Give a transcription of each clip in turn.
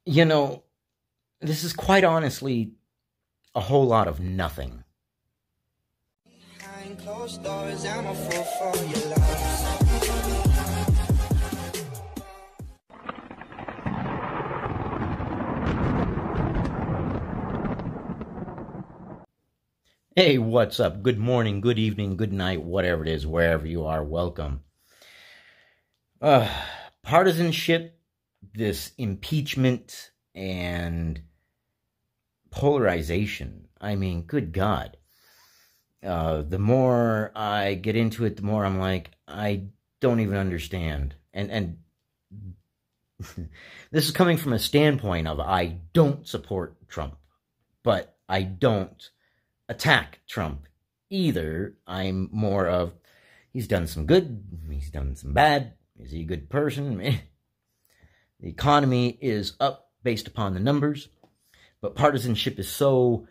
You know, this is quite honestly a whole lot of nothing. Behind closed doors, I'm a fool for your love. Hey, what's up? Good morning, good evening, good night, whatever it is, wherever you are, welcome. Partisanship, this impeachment, and polarization. I mean, good God. The more I get into it, the more I'm like, I don't even understand. And this is coming from a standpoint of I don't support Trump, but I don't attack Trump either. I'm more of, he's done some good, he's done some bad. Is he a good person? The economy is up based upon the numbers, but partisanship is so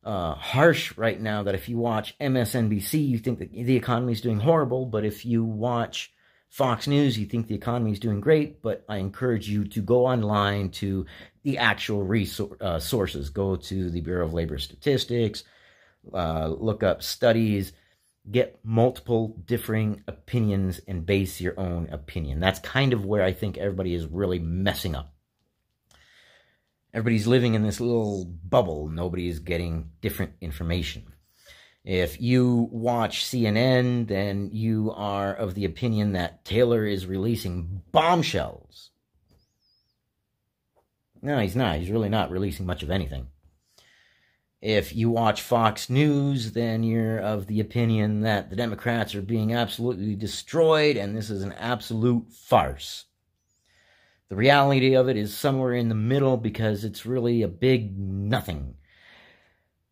harsh right now that if you watch MSNBC, you think that the economy is doing horrible, but if you watch Fox News, you think the economy is doing great. But I encourage you to go online to the actual sources. Go to the Bureau of Labor Statistics, look up studies, get multiple differing opinions, and base your own opinion. That's kind of where I think everybody is really messing up. Everybody's living in this little bubble. Nobody's getting different information. If you watch CNN, then you are of the opinion that Taylor is releasing bombshells. No, he's not. He's really not releasing much of anything. If you watch Fox News, then you're of the opinion that the Democrats are being absolutely destroyed and this is an absolute farce. The reality of it is somewhere in the middle because it's really a big nothing.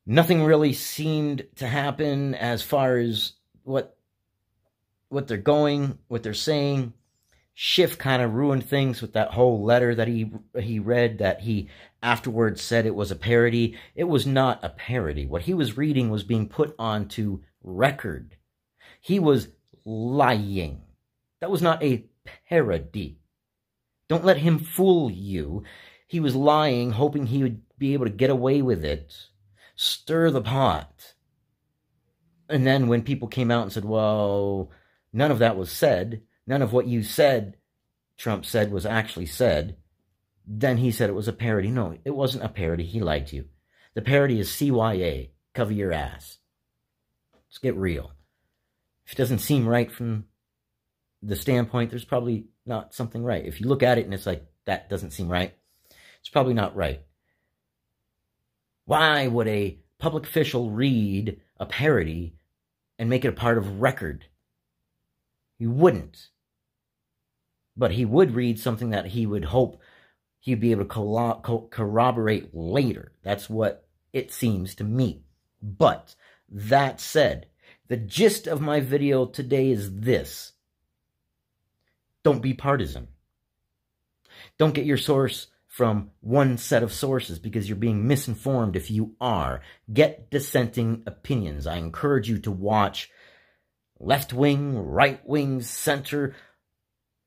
Nothing really seemed to happen as far as what they're going, what they're saying. Schiff kind of ruined things with that whole letter that he read, that he afterwards said it was a parody. It was not a parody. What he was reading was being put onto record. He was lying. That was not a parody. Don't let him fool you. He was lying, hoping he would be able to get away with it, stir the pot. And then when people came out and said, well, none of that was said, none of what you said, Trump said, was actually said, then he said it was a parody. No, it wasn't a parody. He lied to you. The parody is CYA. Cover your ass. Let's get real. If it doesn't seem right from the standpoint, there's probably not something right. If you look at it and it's like, that doesn't seem right, it's probably not right. Why would a public official read a parody and make it a part of record? He wouldn't. But he would read something that he would hope he'd be able to corroborate later. That's what it seems to me. But that said, the gist of my video today is this. Don't be partisan. Don't get your source from one set of sources because you're being misinformed if you are. Get dissenting opinions. I encourage you to watch left-wing, right-wing, center.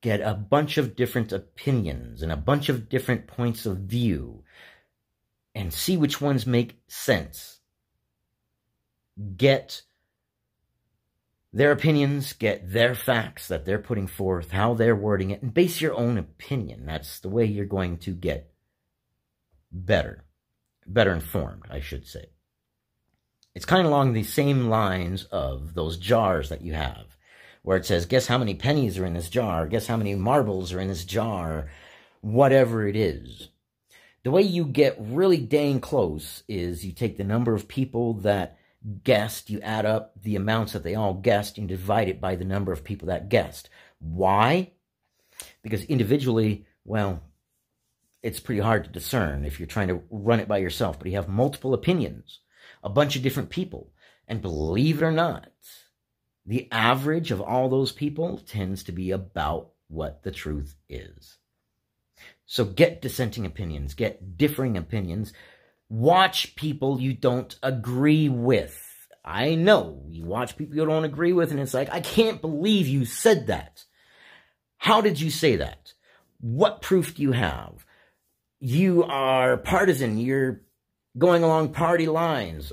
Get a bunch of different opinions and a bunch of different points of view and see which ones make sense. Get their opinions, get their facts that they're putting forth, how they're wording it, and base your own opinion. That's the way you're going to get better informed, I should say. It's kind of along the same lines of those jars that you have, where it says, guess how many pennies are in this jar, guess how many marbles are in this jar, whatever it is. The way you get really dang close is you take the number of people that guessed, you add up the amounts that they all guessed, and divide it by the number of people that guessed. Why? Because individually, well, it's pretty hard to discern if you're trying to run it by yourself, but you have multiple opinions, a bunch of different people, and believe it or not, the average of all those people tends to be about what the truth is. So get dissenting opinions, get differing opinions. Watch people you don't agree with. I know, you watch people you don't agree with, and it's like, I can't believe you said that. How did you say that? What proof do you have? you are partisan, you're going along party lines.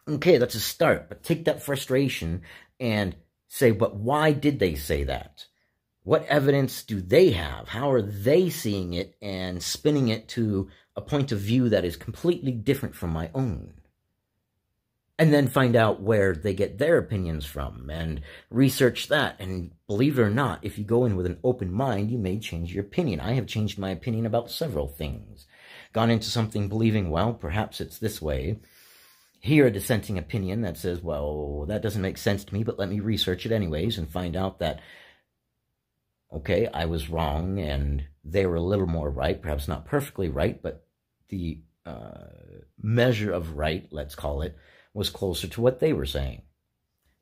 Okay, that's a start, but take that frustration and say, but why did they say that? What evidence do they have? How are they seeing it and spinning it to a point of view that is completely different from my own? And then find out where they get their opinions from and research that. And believe it or not, if you go in with an open mind, you may change your opinion. I have changed my opinion about several things. Gone into something believing, well, perhaps it's this way. Hear a dissenting opinion that says, well, that doesn't make sense to me, but let me research it anyways and find out that, okay, I was wrong and they were a little more right, perhaps not perfectly right, but the measure of right, let's call it, was closer to what they were saying.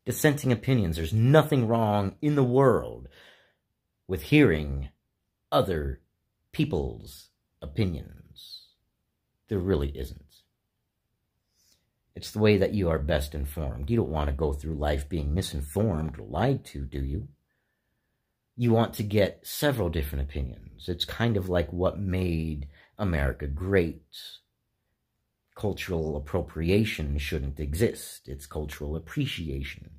Dissenting opinions, there's nothing wrong in the world with hearing other people's opinions. There really isn't. It's the way that you are best informed. You don't want to go through life being misinformed or lied to, do you? You want to get several different opinions. It's kind of like what made America great. Cultural appropriation shouldn't exist. It's cultural appreciation.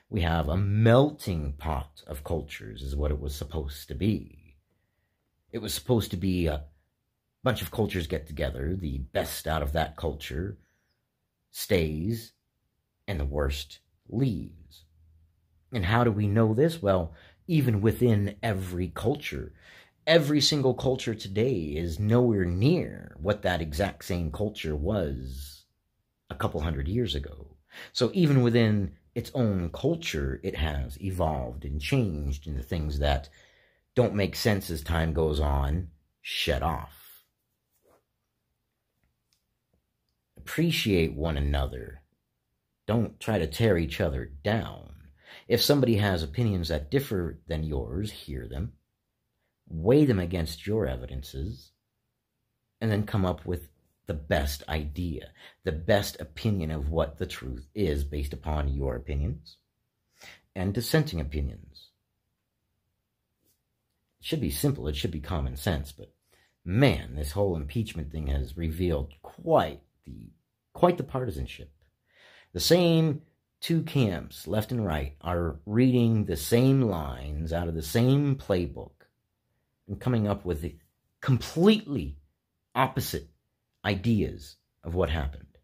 We have a melting pot of cultures is what it was supposed to be. It was supposed to be a bunch of cultures get together. The best out of that culture stays and the worst leaves. And how do we know this? Well, even within every culture, every single culture today is nowhere near what that exact same culture was a couple hundred years ago. So even within its own culture, it has evolved and changed into things that don't make sense as time goes on, shut off. Appreciate one another. Don't try to tear each other down. If somebody has opinions that differ than yours, hear them. Weigh them against your evidences, and then come up with the best idea, the best opinion of what the truth is based upon your opinions and dissenting opinions. It should be simple, it should be common sense, but man, this whole impeachment thing has revealed quite the partisanship. The same two camps, left and right, are reading the same lines out of the same playbook and coming up with the completely opposite ideas of what happened.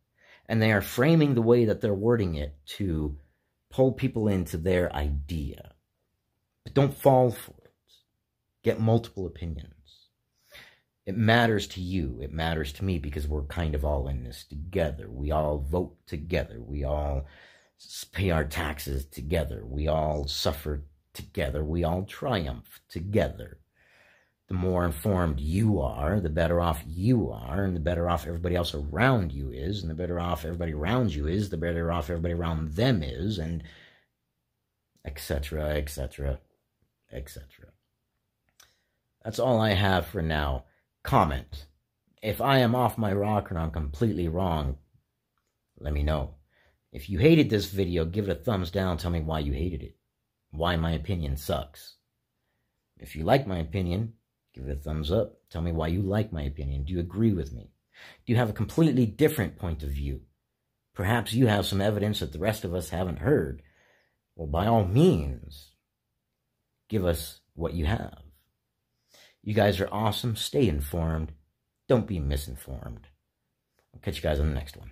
And they are framing the way that they're wording it to pull people into their idea. But don't fall for it. Get multiple opinions. It matters to you. It matters to me because we're kind of all in this together. We all vote together. We all pay our taxes together. We all suffer together. We all triumph together. The more informed you are, the better off you are, and the better off everybody else around you is, and the better off everybody around you is, the better off everybody around them is, and etc., etc., etc. That's all I have for now. Comment. If I am off my rocker and I'm completely wrong, let me know. If you hated this video, give it a thumbs down. Tell me why you hated it. Why my opinion sucks. If you like my opinion, give it a thumbs up. Tell me why you like my opinion. Do you agree with me? Do you have a completely different point of view? Perhaps you have some evidence that the rest of us haven't heard. Well, by all means, give us what you have. You guys are awesome. Stay informed. Don't be misinformed. I'll catch you guys on the next one.